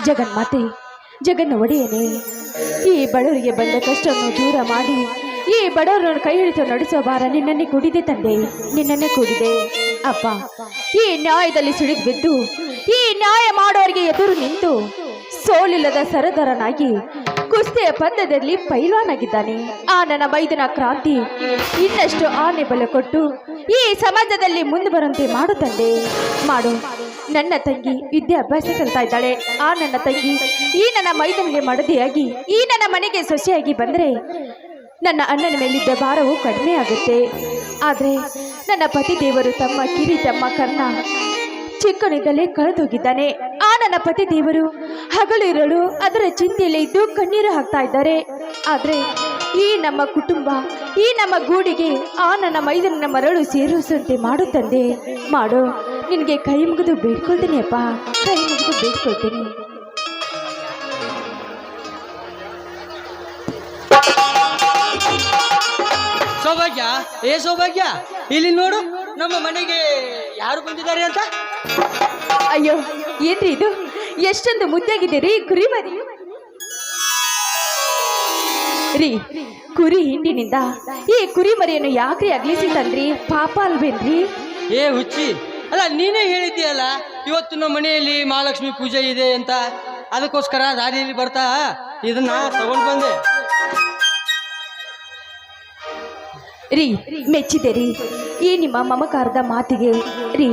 ಜಗನ್ಮಾತೆ ಜಗನ್ನ ಒಡೆಯನೇ, ಈ ಬಡವರಿಗೆ ಬಂದ ಕಷ್ಟವನ್ನು ದೂರ ಮಾಡಿ ಈ ಬಡವರನ್ನು ಕೈ ಹಿಡಿದು ನಡೆಸುವ ಭಾರ ನಿನ್ನನ್ನೇ ಕೂಡಿದೆ ತಂದೆ, ನಿನ್ನನ್ನೇ ಕೂಡಿದೆ ಅಪ್ಪ. ಈ ನ್ಯಾಯದಲ್ಲಿ ಸಿಡಿದು ಬಿದ್ದು ಈ ನ್ಯಾಯ ಮಾಡೋರಿಗೆ ಎದುರು ನಿಂತು ಸೋಲಿಲ್ಲದ ಸರದಾರನಾಗಿ ಕುಸ್ತಿಯ ಪಂದ್ಯದಲ್ಲಿ ಪೈಲ್ವಾನಾಗಿದ್ದಾನೆ ಆ ನನ್ನ ಮೈದನ ಕ್ರಾಂತಿ ಇನ್ನಷ್ಟು ಆನೆ ಬಲ ಕೊಟ್ಟು ಈ ಸಮಾಜದಲ್ಲಿ ಮುಂದೆ ಬರುವಂತೆ ಮಾಡು ತಂದೆ, ಮಾಡು. ನನ್ನ ತಂಗಿ ವಿದ್ಯಾಭ್ಯಾಸ ಕಲಿತಾ ಇದ್ದಾಳೆ. ಆ ನನ್ನ ತಂಗಿ ಈ ನನ್ನ ಮೈದನಿಗೆ ಮಡದಿಯಾಗಿ ಈ ನನ್ನ ಮನೆಗೆ ಸೊಸೆಯಾಗಿ ಬಂದರೆ ನನ್ನ ಅಣ್ಣನ ಮೇಲಿದ್ದ ಭಾರವು ಕಡಿಮೆ ಆಗುತ್ತೆ. ಆದರೆ ನನ್ನ ಪತಿ ದೇವರು ತಮ್ಮ ಕಿರಿ ತಮ್ಮ ಕರ್ಣ ಚಿಕ್ಕನಿಂದಲೇ ಕಳೆದೋಗಿದ್ದಾನೆ. ಆ ನನ್ನ ಪತಿ ದೇವರು ಹಗಲು ಇರಲು ಅದರ ಚಿಂತೆಯಲ್ಲಿ ಇದ್ದು ಕಣ್ಣೀರು ಹಾಕ್ತಾ ಇದ್ದಾರೆ. ಆದರೆ ಈ ನಮ್ಮ ಕುಟುಂಬ ಈ ನಮ್ಮ ಗೂಡಿಗೆ ಆ ನನ್ನ ಮೈದನ ಮರಳು ಸೇರಿಸುವಂತೆ ಮಾಡು ತಂದೆ, ಮಾಡು. ನಿನಗೆ ಕೈ ಮುಗಿದು ಬೇಡ್ಕೊಳ್ತೀನಿ ಅಪ್ಪ, ಕೈ ಮುಗಿದು ಬೇಡ್ಕೊಳ್ತೀನಿ. ಸೌಭಾಗ್ಯ, ಏ ಸೌಭಾಗ್ಯ, ಇಲ್ಲಿ ನೋಡು ನಮ್ಮ ಮನೆಗೆ ಯಾರು ಬಂದಿದ್ದಾರೆ ಅಂತ. ಅಯ್ಯೋ ಏನ್ರಿ ಇದು, ಎಷ್ಟೊಂದು ಮುದ್ದಾಗಿದ್ದೀರಿ ಕುರಿ ಮರಿ ರೀ. ಕುರಿ ಹಿಂಡಿನಿಂದ ಈ ಕುರಿ ಮರಿಯನ್ನು ಯಾಕ್ರಿ ಅಗ್ಲಿಸಿ ತಂದ್ರಿ? ಪಾಪ ಅಲ್ವೇನ್ರಿ? ಏ ಹುಚ್ಚಿ, ಅಲ್ಲ ನೀನೇ ಹೇಳಿದ್ದೀಯಲ್ಲ ಇವತ್ತು ನಮ್ಮ ಮನೆಯಲ್ಲಿ ಮಹಾಲಕ್ಷ್ಮಿ ಪೂಜೆ ಇದೆ ಅಂತ, ಅದಕ್ಕೋಸ್ಕರ ದಾರಿಯಲ್ಲಿ ಬರ್ತಾ ಇದನ್ನ ತಗೊಂಡು ಬಂದೆ ರೀ. ಮೆಚ್ಚಿದೆ ರೀ ಈ ನಿಮ್ಮ ಮಮಕಾರದ ಮಾತಿಗೆ ರೀ.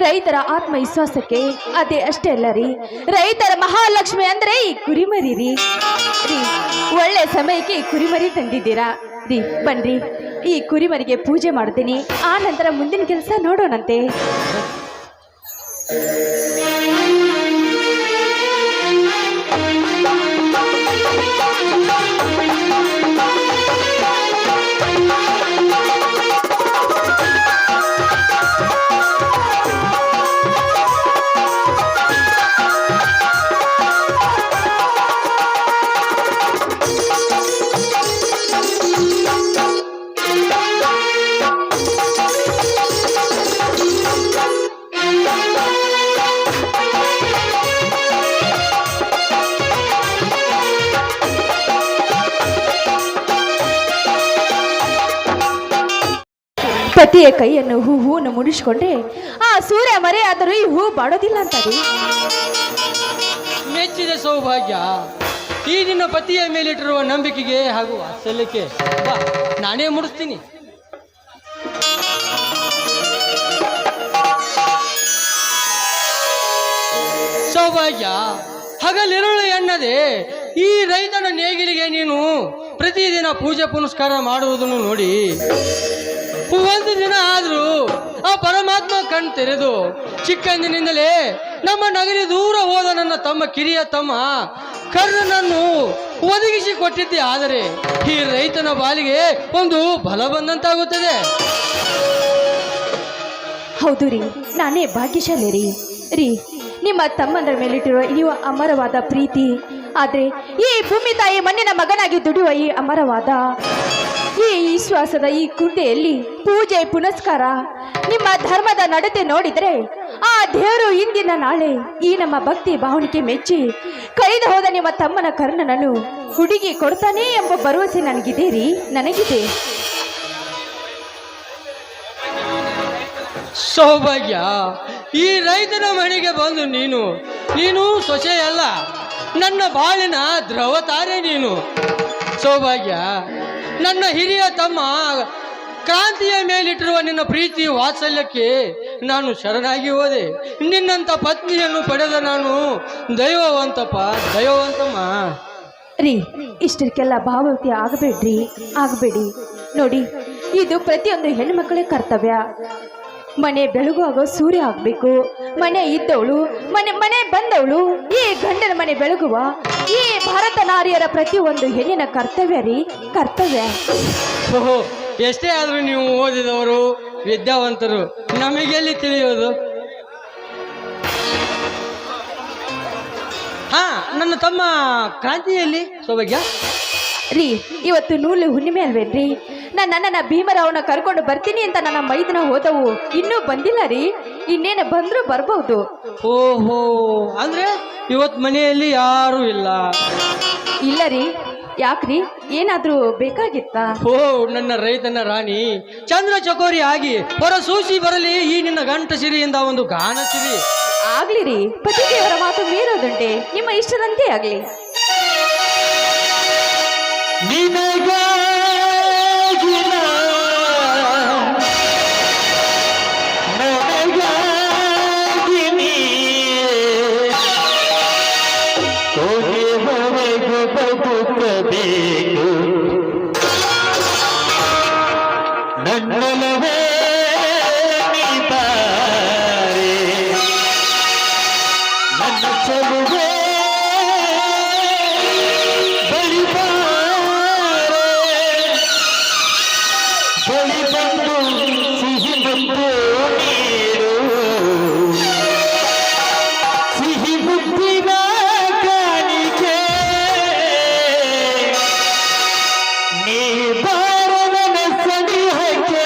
ರೈತರ ಆತ್ಮವಿಶ್ವಾಸಕ್ಕೆ ಅದೇ ಅಷ್ಟೇ ಅಲ್ಲ ರೀ, ರೈತರ ಮಹಾಲಕ್ಷ್ಮಿ ಅಂದ್ರೆ ಈ ಕುರಿಮರಿ ರೀ. ಒಳ್ಳೆ ಸಮಯಕ್ಕೆ ಈ ಕುರಿಮರಿ ತಂದಿದ್ದೀರಾ ರೀ. ಬನ್ರಿ, ಈ ಕುರಿಮರಿಗೆ ಪೂಜೆ ಮಾಡ್ತೀನಿ, ಆ ನಂತರ ಮುಂದಿನ ಕೆಲಸ ನೋಡೋಣಂತೆ. ಪತಿಯ ಕೈಯನ್ನು ಹೂವನ್ನು ಮುಡಿಸ್ಕೊಂಡ್ರೆ ಆ ಸೂರ್ಯ ಮರೆ ಆದರೂ ಈ ಹೂ ಬಾಡೋದಿಲ್ಲ ಅಂತಾರೆ. ಮೆಚ್ಚಿದೆ ಸೌಭಾಗ್ಯ, ಈ ನಿನ್ನ ಪತಿಯ ಮೇಲಿಟ್ಟಿರುವ ನಂಬಿಕೆಗೆ ಹಾಗೂ ವಾತ್ಸಲ್ಯಕ್ಕೆ ಬಾ, ನಾನೇ ಮುಡಿಸ್ತೀನಿ. ಸೌಭಾಗ್ಯ, ಹಗಲಿರುಳು ಎನ್ನದೆ ಈ ರೈತನ ನೇಗಿಲಿಗೆ ನೀನು ಪ್ರತಿದಿನ ಪೂಜೆ ಪುನಸ್ಕಾರ ಮಾಡುವುದನ್ನು ನೋಡಿ ಒಂದು ದಿನ ಆದರೂ ಆ ಪರಮಾತ್ಮ ಕಣ್ ತೆರೆದು ಚಿಕ್ಕಂದಿನಿಂದಲೇ ನಮ್ಮ ನಗರಿ ದೂರ ಹೋದ ನನ್ನ ತಮ್ಮ ಕಿರಿಯ ತಮ್ಮ ಕರ್ಣನನ್ನು ಒದಗಿಸಿ ಕೊಟ್ಟಿದ್ದೆ. ಆದರೆ ಈ ರೈತನ ಬಾಲಿಗೆ ಒಂದು ಬಲ ಬಂದಂತಾಗುತ್ತದೆ. ಹೌದು ರೀ, ನಾನೇ ಭಾಗ್ಯಶಾಲಿ ರೀ. ನಿಮ್ಮ ತಮ್ಮಂದ್ರ ಮೇಲಿಟ್ಟಿರುವ ನೀವು ಅಮರವಾದ ಪ್ರೀತಿ, ಆದರೆ ಈ ಭೂಮಿ ತಾಯಿ ಮಣ್ಣಿನ ಮಗನಾಗಿ ದುಡಿಯುವ ಈ ಅಮರವಾದ ಈ ವಿಶ್ವಾಸದ ಈ ಕುಂಡೆಯಲ್ಲಿ ಪೂಜೆ ಪುನಸ್ಕಾರ ನಿಮ್ಮ ಧರ್ಮದ ನಡತೆ ನೋಡಿದರೆ ಆ ದೇವರು ಇಂದಿನ ನಾಳೆ ಈ ನಮ್ಮ ಭಕ್ತಿ ಭಾವನೆಗೆ ಮೆಚ್ಚಿ ಕೈದು ಹೋದ ನಿಮ್ಮ ತಮ್ಮನ ಕರ್ಣನನ್ನು ಹುಡುಗಿ ಕೊಡ್ತಾನೆ ಎಂಬ ಭರವಸೆ ನನಗಿದೆ ರೀ, ನನಗಿದೆ. ಸೌಭಾಗ್ಯ, ಈ ರೈತನ ಮನೆಗೆ ಬಂದು ನೀನು ಸೊಸೆಯಲ್ಲ, ನನ್ನ ಬಾಳಿನ ದ್ರವತಾರೆ ನೀನು. ಸೌಭಾಗ್ಯ, ನನ್ನ ಹಿರಿಯ ತಮ್ಮ ಕ್ರಾಂತಿಯ ಮೇಲಿಟ್ಟಿರುವ ನಿನ್ನ ಪ್ರೀತಿ ವಾತ್ಸಲ್ಯಕ್ಕೆ ನಾನು ಶರಣಾಗಿ ಹೋದೆ. ನಿನ್ನಂಥ ಪತ್ನಿಯನ್ನು ಪಡೆದ ನಾನು ದೈವವಂತಮ್ಮ ರೀ. ಇಷ್ಟಕ್ಕೆಲ್ಲ ಭಾವವತಿ ಆಗಬೇಡಿ ನೋಡಿ. ಇದು ಪ್ರತಿಯೊಂದು ಹೆಣ್ಣುಮಕ್ಕಳ ಕರ್ತವ್ಯ. ಮನೆ ಬೆಳಗುವಾಗ ಸೂರ್ಯ ಆಗಬೇಕು. ಮನೆ ಇದ್ದವಳು ಮನೆ ಬಂದವಳು ಈ ಗಂಡನ ಮನೆ ಬೆಳಗುವ ಈ ಭಾರತ ನಾರಿಯರ ಪ್ರತಿಯೊಂದು ಹೆಣ್ಣಿನ ಕರ್ತವ್ಯ ರೀ, ಕರ್ತವ್ಯ. ಓಹೋ, ಎಷ್ಟೇ ಆದರೂ ನೀವು ಓದಿದವರು ವಿದ್ಯಾವಂತರು, ನಮಗೆಲ್ಲಿ ತಿಳಿಯೋದು? ಹಾ, ನನ್ನ ತಮ್ಮ ಕ್ರಾಂತಿಯಲ್ಲಿ ಸೌಭಾಗ್ಯ ರೀ. ಇವತ್ತು ನೂಲು ಹುಣ್ಣಿಮೆ ಅಲ್ವೇನ್ರಿ? ನನ್ನ ಭೀಮರಾವನ ಕರ್ಕೊಂಡು ಬರ್ತೀನಿ ಅಂತ ನನ್ನ ಮೈದನ ಹೋದವು ಇನ್ನೂ ಬಂದಿಲ್ಲ ರೀ. ಇನ್ನೇನು ಬಂದ್ರು ಬರ್ಬಹುದು. ಓಹೋ, ಅಂದ್ರೆ ಇವತ್ತು ಮನೆಯಲ್ಲಿ ಯಾರೂ ಇಲ್ಲ. ಇಲ್ಲ ರೀ, ಯಾಕ್ರಿ, ಏನಾದ್ರೂ ಬೇಕಾಗಿತ್ತಾ? ಓ ನನ್ನ ರೈತನ ರಾಣಿ, ಚಂದ್ರ ಚಕೋರಿ ಆಗಿ ಹೊರ ಸೂಸಿ ಬರಲಿ ಈ ನಿನ್ನ ಗಂಟ ಸಿರಿಯಿಂದ ಒಂದು ಗಾನ ಸಿರಿ. ಆಗ್ಲಿ ರೀ, ಪತಿದೇವರ ಮಾತು ಮೀರೋದುಂಟೆ, ನಿಮ್ಮ ಇಷ್ಟದಂತೆ ಆಗ್ಲಿ. ನನ್ನಲವೇ ನೀತಾರೆ ನನ್ನ ಚಲುವೆ ಬಳಿ ಬಂದು ಸಿಹಿ ಬಂದು ನೀರು ಸಿಹಿ ಬುದ್ಧಿನ ಕಾಣಿಕೆ ನೀ ಬಾರನ ಸನಿಹಕ್ಕೆ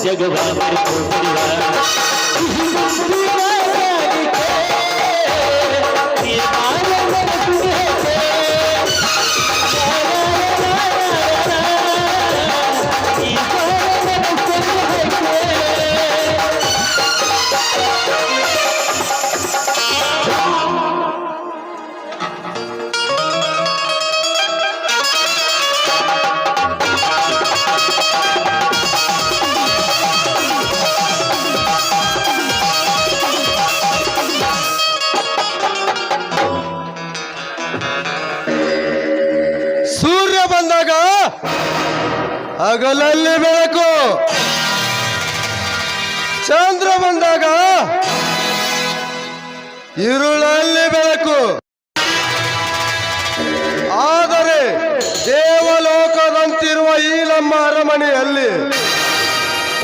ಜಗವಾ ಸೂರ್ಯ ಬಂದಾಗ ಹಗಲಲ್ಲಿ ಬೆಳಕು, ಚಂದ್ರ ಬಂದಾಗ ഇരുಳಲ್ಲಿ ಬೆಳಕು. ಆದರೆ ದೇವಲೋಕದಂತಿರುವ ಈ ನಮ್ಮ ಅರಮನೆಯಲ್ಲಿ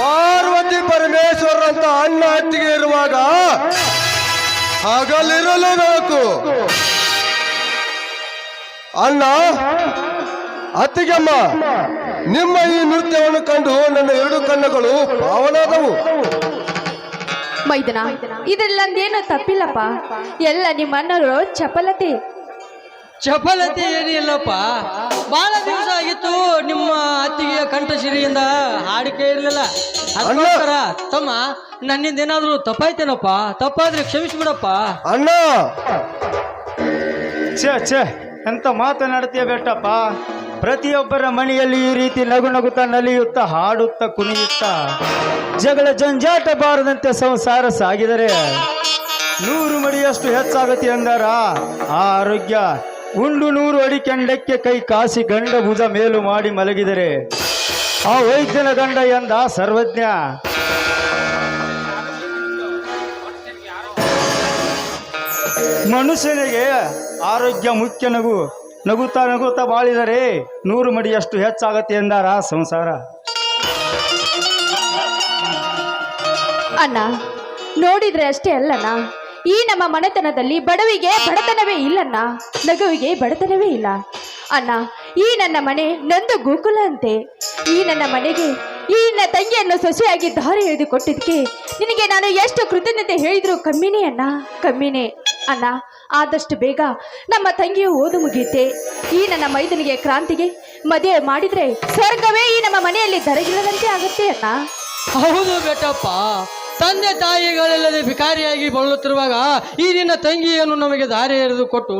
ಪಾರ್ವತಿ ಪರಮೇಶ್ವರಂತ ಅಣ್ಣ ಅತ್ತಿಗೆ ಇರುವಾಗ ಹಗಲಿರಲು ಬೆಳಕು. ಅಣ್ಣ ಅತ್ತಿಗೆಮ್ಮ, ನಿಮ್ಮ ಈ ನೃತ್ಯವನ್ನು ಕಂಡು ನನ್ನ ಎರಡು ಕಣ್ಣುಗಳು ಪಾವನಾದವು. ಮೈದನ, ಇದ್ರಲ್ಲಂದೇನೋ ತಪ್ಪಿಲ್ಲಪ್ಪ. ಎಲ್ಲ ನಿಮ್ಮ ಅಣ್ಣರು ಚಪಲತೆ. ಚಪಲತೆ ಏನಿಲ್ಲಪ್ಪ, ಬಹಳ ದಿವಸ ಆಗಿತ್ತು ನಿಮ್ಮ ಅತ್ತಿಗೆಯ ಕಂಠಸಿರಿಯಿಂದ ಹಾಡಿಕೆ ಇರಲಿಲ್ಲ. ಅದಕ್ಕೋಸ್ಕರ ತಮ್ಮ ನನ್ನಿಂದ ಏನಾದ್ರು ತಪ್ಪಾಯ್ತೇನಪ್ಪ? ತಪ್ಪಾದ್ರೆ ಕ್ಷಮಿಸ್ಬಿಡಪ್ಪ. ಅಣ್ಣ, ಛೇ ಎಂತ ಮಾತನಾಡ್ತೀಯ ಬೆಟ್ಟಪ್ಪ. ಪ್ರತಿಯೊಬ್ಬರ ಮನೆಯಲ್ಲಿ ಈ ರೀತಿ ನಗು ನಗುತ್ತಾ ನಲಿಯುತ್ತಾ ಹಾಡುತ್ತಾ ಕುಣಿಯುತ್ತಾ ಜಗಳ ಜಂಜಾಟ ಬಾರದಂತೆ ಸಂಸಾರ ಸಾಗಿದರೆ 100 ಮಡಿಯಷ್ಟು ಹೆಚ್ಚಾಗತ್ತೆ ಎಂದಾರ ಆ ಆರೋಗ್ಯ. ಉಂಡು 100 ಅಡಿ ಕೆಂಡಕ್ಕೆ ಕೈ ಕಾಸಿ ಗಂಡ ಭುಜ ಮೇಲು ಮಾಡಿ ಮಲಗಿದರೆ ಆ ವೈದ್ಯನ ಗಂಡ ಎಂದ ಸರ್ವಜ್ಞ. ಮನುಷ್ಯನಿಗೆ ಆರೋಗ್ಯ ಮುಖ್ಯ. ನಗುತ್ತಾ ನಗುತ್ತಾ ಬಾಳಿದರೆ 100 ಮಡಿಯಷ್ಟು ಹೆಚ್ಚಾಗತ್ತೆ ಎಂದಾರ ಸಂಸಾರ. ಅಣ್ಣ, ನೋಡಿದ್ರೆ ಅಷ್ಟೇ ಅಲ್ಲಣ್ಣ, ಈ ನಮ್ಮ ಮನೆತನದಲ್ಲಿ ಬಡವಿಗೆ ಬಡತನವೇ ಇಲ್ಲಣ್ಣ, ನಗುವಿಗೆ ಬಡತನವೇ ಇಲ್ಲ. ಅಣ್ಣ, ಈ ನನ್ನ ಮನೆ ನಂದು ಗೋಕುಲ ಅಂತೆ. ಈ ನನ್ನ ಮನೆಗೆ ಈ ನನ್ನ ತಂಗಿಯನ್ನು ಸೊಸೆಯಾಗಿ ದಾರಿ ಎಳೆದು ಕೊಟ್ಟಿದ್ದಕ್ಕೆ ನಿನಗೆ ನಾನು ಎಷ್ಟು ಕೃತಜ್ಞತೆ ಹೇಳಿದ್ರು ಕಮ್ಮಿನೇ ಅಣ್ಣ, ಕಮ್ಮಿನೇ. ಅಣ್ಣ, ಆದಷ್ಟು ಬೇಗ ನಮ್ಮ ತಂಗಿಯು ಓದು ಮುಗಿಯುತ್ತೆ. ಈ ನನ್ನ ಮೈದನಿಗೆ ಕ್ರಾಂತಿಗೆ ಮದುವೆ ಮಾಡಿದ್ರೆ ಸ್ವರ್ಗವೇ ಈ ನಮ್ಮ ಮನೆಯಲ್ಲಿ ದರಗಿಲ್ಲದಂತೆ ಆಗುತ್ತೆ ಅಣ್ಣ. ಹೌದು ಬೆಟ್ಟಪ್ಪ, ತಂದೆ ತಾಯಿಗಳೆಲ್ಲದೆ ಭಿಕಾರಿಯಾಗಿ ಬಳಲುತ್ತಿರುವಾಗ ಈ ನಿನ್ನ ತಂಗಿಯನ್ನು ನಮಗೆ ದಾರಿ ಎರೆದು ಕೊಟ್ಟು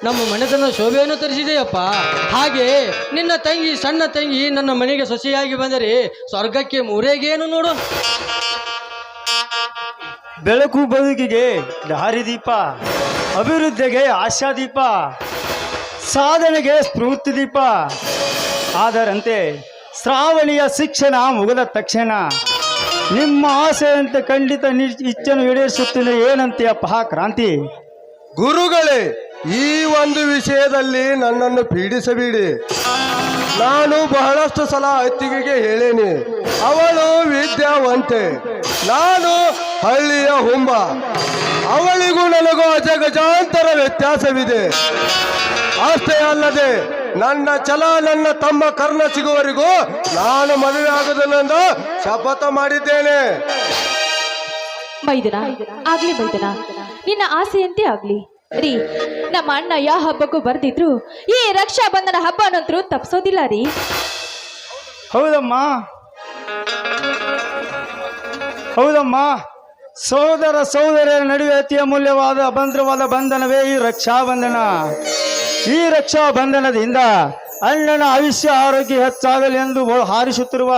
ನಮ್ಮ ಮನೆತನ ಶೋಭೆಯನ್ನು ತರಿಸಿದೆಯಪ್ಪ. ಹಾಗೆ ನಿನ್ನ ತಂಗಿ, ಸಣ್ಣ ತಂಗಿ ನನ್ನ ಮನೆಗೆ ಸೊಸೆಯಾಗಿ ಬಂದರೆ ಸ್ವರ್ಗಕ್ಕೆ ಮೂರೇಗೇನು ನೋಡು. ಬೆಳಕು ಬದುಕಿಗೆ ದಾರಿದೀಪ, ಅಭಿವೃದ್ಧಿಗೆ ಆಶಾದೀಪ, ಸಾಧನೆಗೆ ಸ್ಫೂರ್ತಿ ದೀಪ. ಆದರಂತೆ ಶ್ರಾವಣಿಯ ಶಿಕ್ಷಣ ಮುಗಿದ ತಕ್ಷಣ ನಿಮ್ಮ ಆಸೆಯಂತೆ ಖಂಡಿತ ಇಚ್ಛೆಯನ್ನು ಈಡೇರಿಸುತ್ತೇನೆ. ಏನಂತೆಯಪ್ಪ ಕ್ರಾಂತಿ? ಗುರುಗಳೇ, ಈ ಒಂದು ವಿಷಯದಲ್ಲಿ ನನ್ನನ್ನು ಪೀಡಿಸಬೇಡಿ. ನಾನು ಬಹಳಷ್ಟು ಸಲ ಅತ್ತಿಗೆಗೆ ಹೇಳೇನಿ, ಅವಳು ವಿದ್ಯಾವಂತೆ, ನಾನು ಹಳ್ಳಿಯ ಹುಂಬ. ಅವಳಿಗೂ ನನಗೂ ಅಜಗಜಾಂತರ ವ್ಯತ್ಯಾಸವಿದೆ. ಅಷ್ಟೇ ಅಲ್ಲದೆ ನನ್ನ ಛಲ ನನ್ನ ತಮ್ಮ ಕರ್ಣ ಸಿಗುವವರೆಗೂ ನಾನು ಮದುವೆ ಆಗುವುದೆಂದು ಶಪಥ ಮಾಡಿದ್ದೇನೆ. ಮೈದನ, ಆಗ್ಲಿ ಮೈದನ, ನಿನ್ನ ಆಸೆಯಂತೆ ಆಗ್ಲಿ ರೀ. ನಮ್ಮ ಅಣ್ಣ ಯಾವ ಹಬ್ಬಕ್ಕೂ ಬರ್ದಿದ್ರು ಈ ರಕ್ಷಾ ಬಂಧನ ಹಬ್ಬ ಅನ್ನಂತರೂ ತಪ್ಸೋದಿಲ್ಲ ರೀ. ಹೌದಮ್ಮ, ಸೋದರ ಸೋದರಿಯರ ನಡುವೆ ಅತಿ ಅಮೂಲ್ಯವಾದ ಅಭದ್ರವಾದ ಬಂಧನವೇ ಈ ರಕ್ಷಾ ಬಂಧನ. ಈ ರಕ್ಷಾ ಬಂಧನದಿಂದ ಅಣ್ಣನ ಆಯುಷ್ಯ ಆರೋಗ್ಯ ಹೆಚ್ಚಾಗಲಿ ಎಂದು ಹಾರಿಸುತ್ತಿರುವ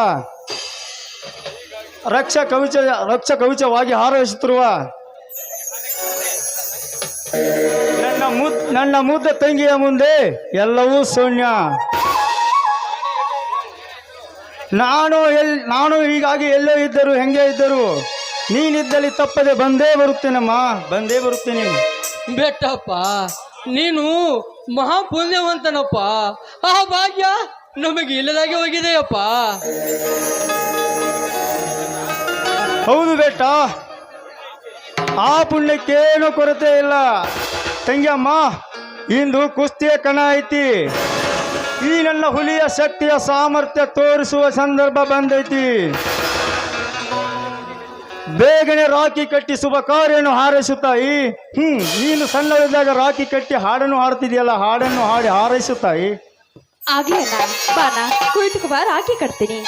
ರಕ್ಷ ಕವಚವಾಗಿ ಹಾರೈಸುತ್ತಿರುವ ನನ್ನ ಮುದ್ದ ತಂಗಿಯ ಮುಂದೆ ಎಲ್ಲವೂ ಶೂನ್ಯ. ನಾನು ಹೀಗಾಗಿ ಎಲ್ಲೇ ಇದ್ದರು ಹೆಂಗೆ ಇದ್ದರು ನೀನಿದ್ದಲ್ಲಿ ತಪ್ಪದೆ ಬಂದೇ ಬರುತ್ತೇನಮ್ಮ, ಬಂದೇ ಬರುತ್ತೇನೆ. ಬೆಟ್ಟಪ್ಪ, ನೀನು ಮಹಾಪುಣ್ಯವಂತನಪ್ಪ. ಆ ಭಾಗ್ಯ ನಮಗೆ ಇಲ್ಲದಾಗೆ ಹೋಗಿದೆಯಪ್ಪ. ಹೌದು ಬೇಟ, ಆ ಪುಣ್ಯಕ್ಕೇನು ಕೊರತೆ ಇಲ್ಲ. ತಂಗಿಯಮ್ಮ, ಇಂದು ಕುಸ್ತಿಯ ಕಣ ಐತಿ. ಈ ನನ್ನ ಹುಲಿಯ ಶಕ್ತಿಯ ಸಾಮರ್ಥ್ಯ ತೋರಿಸುವ ಸಂದರ್ಭ ಬಂದೈತಿ. ಬೇಗನೆ ರಾಖಿ ಕಟ್ಟಿ ಶುಭ ಕಾರ್ಯವನ್ನು ಹಾರೈಸುತ್ತಾಯಿ. ನೀನು ಸಣ್ಣವಿದ್ದಾಗ ರಾಖಿ ಕಟ್ಟಿ ಹಾಡನ್ನು ಹಾಡ್ತಿದ್ಯಲ್ಲ, ಹಾಡನ್ನು ಹಾಡಿ ಹಾರೈಸುತ್ತಾಯಿ. ಆಗ್ಲಿ ಅಣ್ಣ, ಬಾನ ಕುಳಿತುಕು ಬಾರ ಹಾಕಿ ಕಟ್ತೀನಿ.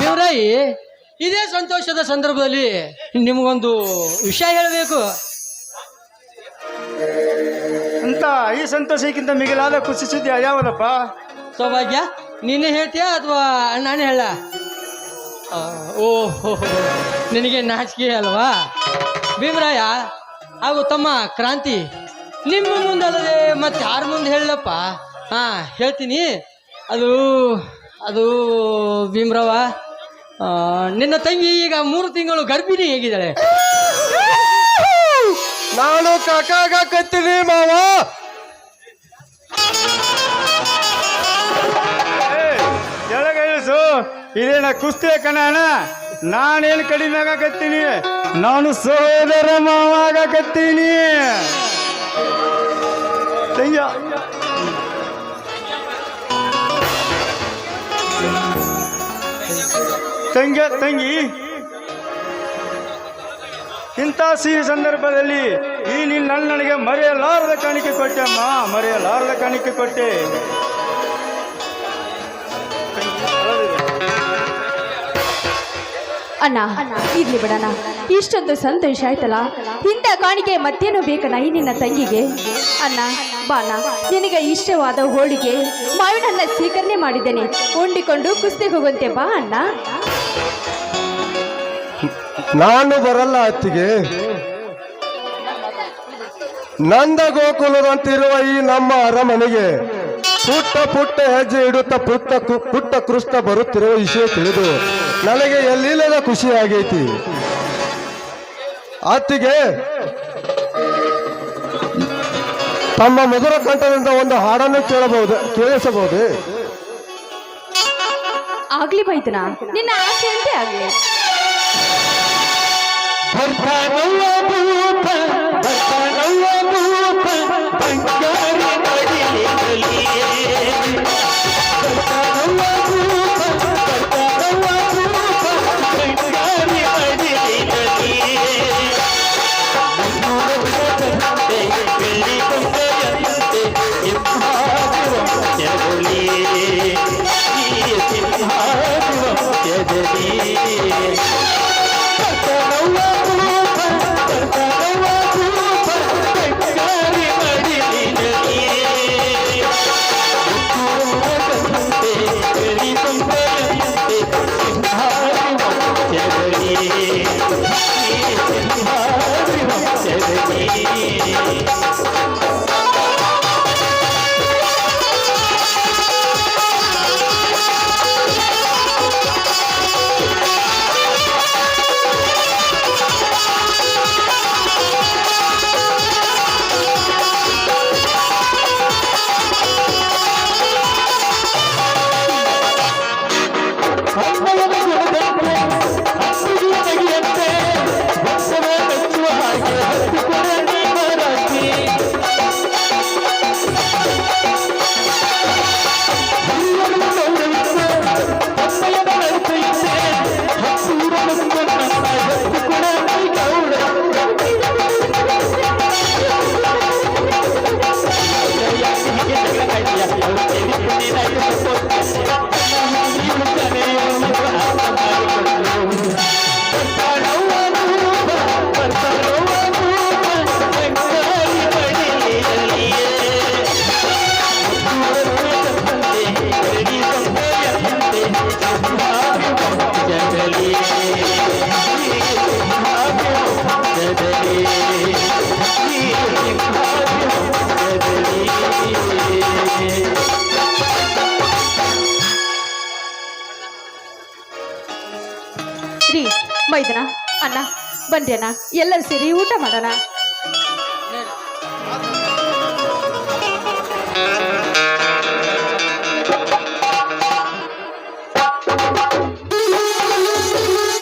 ಭೀಮರಾಯಿ, ಇದೇ ಸಂತೋಷದ ಸಂದರ್ಭದಲ್ಲಿ ನಿಮಗೊಂದು ವಿಷಯ ಹೇಳಬೇಕು ಅಂತ. ಈ ಸಂತೋಷಕ್ಕಿಂತ ಮಿಗಿಲಾದ ಖುಷಿ ಸುದ್ದಿ ಯಾವದಪ್ಪ? ಸೌಭಾಗ್ಯ, ನೀನೇ ಹೇಳ್ತೀಯಾ ಅಥವಾ ನಾನೇ ಹೇಳ? ಓಹೋ, ನಿನಗೆ ನಾಚಿಕೆ ಅಲ್ವಾ ಭೀಮರಾಯ? ಹಾಗೂ ತಮ್ಮ ಕ್ರಾಂತಿ, ನಿಮ್ಮ ಮುಂದಲ್ಲದೆ ಮತ್ತೆ ಯಾರ ಮುಂದೆ ಹೇಳಪ್ಪ? ಹೇಳ್ತೀನಿ. ಅದು ಅದು ಭೀಮ್ರವ, ನಿನ್ನ ತಂಗಿ ಈಗ 3 ತಿಂಗಳು ಗರ್ಭಿಣಿ ಹೇಗಿದ್ದಾಳೆ? ನಾನು ಕಾಕಾಗತ್ತೀನಿ ಮಾವ. ಎಳಗ ಇಳಿಸು. ಇದೇನ ಕುಸ್ತಿಯ ಕಣ. ನಾನೇನು ಕಡಿಮೆ ಆಗಾಕತ್ತೀನಿ, ನಾನು ಸೋದರ ಮಾವ ಆಗಾಕತ್ತೀನಿ. ತಂಗಿ ತಂಗಿ ಇಂಥ ಸಿಹಿ ಸಂದರ್ಭದಲ್ಲಿ ಈ ನಿನ್ನ ನನಗೆ ಮರೆಯಲಾರದ ಕಾಣಿಕೆ ಕೊಟ್ಟೆ ಅಮ್ಮ, ಮರೆಯಲಾರದ ಕಾಣಿಕೆ ಕೊಟ್ಟೆ. ಅಣ್ಣ ಇರ್ಲಿ ಬಿಡಣ, ಇಷ್ಟೊಂದು ಸಂತೋಷ ಆಯ್ತಲ್ಲ. ಇಂಥ ಕಾಣಿಕೆ ಮತ್ತೇನು ಬೇಕಣ್ಣ ಈ ನಿನ್ನ ತಂಗಿಗೆ? ಅಣ್ಣ ಬಾಣ, ನಿನಗೆ ಇಷ್ಟವಾದ ಹೋಳಿಗೆ ಮಾವಿನನ್ನ ಸ್ವೀಕರಣೆ ಮಾಡಿದ್ದೇನೆ, ಉಂಡಿಕೊಂಡು ಕುಸ್ತಿ ಹೋಗುವಂತೆ ಬಾ ಅಣ್ಣ. ನಾನು ಬರಲ್ಲ ಅತ್ತಿಗೆ. ನಂದ ಗೋಕುಲದಂತಿರುವ ಈ ನಮ್ಮ ಅರಮನೆಗೆ ಪುಟ್ಟ ಪುಟ್ಟ ಹೆಜ್ಜೆ ಇಡುತ್ತಾ ಪುಟ್ಟ ಕೃಷ್ಣ ಬರುತ್ತಿರುವ ವಿಷಯ ತಿಳಿದು ನನಗೆ ಎಲ್ಲಿಲ್ಲದ ಖುಷಿ ಆಗೈತಿ. ಅತ್ತಿಗೆ, ತಮ್ಮ ಮಧುರ ಕಂಠದಿಂದ ಒಂದು ಹಾಡನ್ನು ಕೇಳಿಸಬಹುದೇ? ಆಗ್ಲಿ ಮೈದನ, ನಿನ್ನ ಆಸೆಯಂತೆ ಆಗ್ಲಿ. ಬರ್ತಾನವ್ವ ಭೂಪ, ಬರ್ತಾನವ್ವ ಭೂಪ, ಬಂಗಾರ ಮಡಿಲಿನಲ್ಲಿ. ಬರ್ತಾನವ್ವ ಭೂಪ, ಬರ್ತಾನವ್ವ ಭೂಪ, ಬಂಗಾರ ಮಡಿಲಿನಲ್ಲಿ. ನನ್ನೂರವರಂತೆ ಬೆಳ್ಳಿ ಕೊಂಡೆಯಂತೆ ಸಿಂಹಾಸನದಲ್ಲಿ, ಈ ಸಿಂಹಾಸನದಲ್ಲಿ. ರೀ ಮೈದನ, ಅಣ್ಣ ಬನ್ರಿ ಅಣ್ಣ, ಎಲ್ಲರೂ ಸೇರಿ ಊಟ ಮಾಡೋಣ.